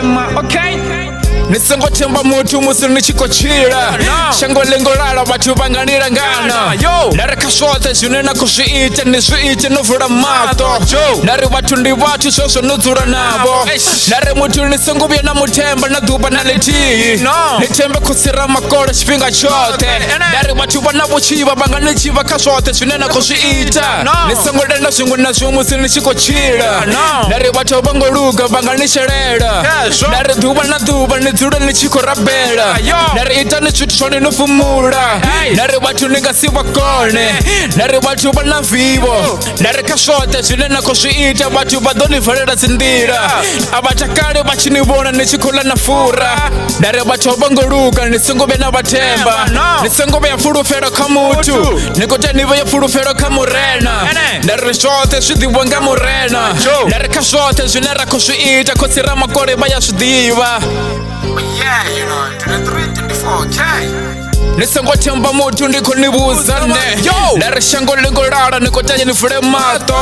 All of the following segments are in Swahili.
okay? Nisengo temba mutu musu nichikochira Shango lengo lala watu banganira ngana Nare kashote zunena kusiite nisuite nuvura mato Nare watu ndi watu soso nuzura nabo Nare mutu nisengo bia na mutemba na duba na leti Nitembe kusira makore shfinga chote Nare watu wanabuchiva bangani chiva kashote zunena kusiita Nisengo lena zungu na zumusu nichikochira Nare watu bangoruga bangani sherera Nare duba na duba Zura ni chiko rabela Nare ita ni chutishoni nufumura Nare watu nigasi wakone Nare watu bana vivo Nare kashote zinena kusiita Watu badoni farera zindira Abatakari bachini wana ni chiko la nafura Nare watu bangoruga Nisengo bena batemba Nisengo bea furufero kamutu Nikote nivo ya furufero kamurena Nare shote shidi wanga murena Nare kashote zinera kusiita Kusira makore baya shidiva Yeah, you know, 23-24K. Nisengo temba mutu ndiko nibuzane Nare shango lengo rara niko taje nifure mato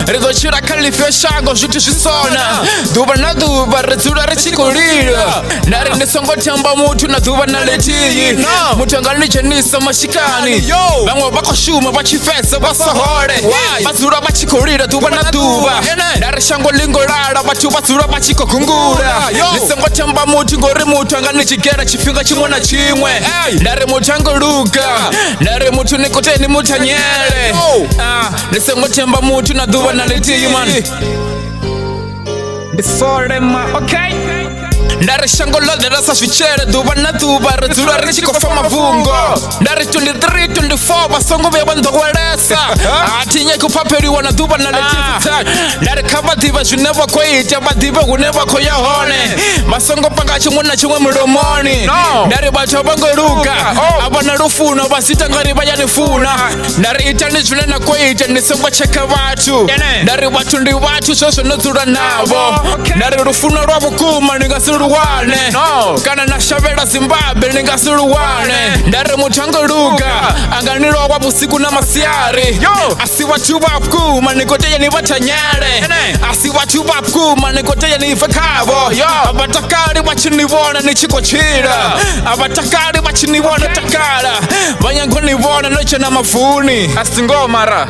Rizo shira kalife shango shuti shisona Duba na duba rizura richikurira Nare nisengo temba mutu na duba na letiyi Mutanganisha nisa mashikani Bangwa bako shuma bachifesa basahore Basura bachikurira duba na duba Nare shango lengo rara batu basura bachiko kungura Nisengo temba mutu ngori mutu anganichigera chifinga chimwe na chimwe Nare mutango luka Nare mutu nikoteni mutanyere Nisengo temba mutu na duba na letiyi man Ndi Sole okay? Nare shango lode rasa swichere duba na duba Rezura richiko fama vungo Nare 23-24 basongo beba ndogwaresa Atinye kupaperi wana duba na letifita Nare kaba diba juneva kwa ita Badiba uneva kwa yahone Basongo panga chumwe na chumwe mromoni Nare bacha bango ruka Abana rufuna basita ngariba ya nifuna Nare itani junena kwa ita Nisengo cheka watu Nare watu ndi watu soso nuzura nabo Nare rufuna rabu kuma ningasuru Kana na shavera Zimbabwe ningasuruwane Ndare mutango luga Anganiro wabusiku na masiari Asi watu wapkuma nikoteya ni watanyare Asi watu wapkuma nikoteya ni fakabo Abatakari wachini wana ni chiko chira Abatakari wachini wana takara Banyango ni wana noche na mafuni Asingo mara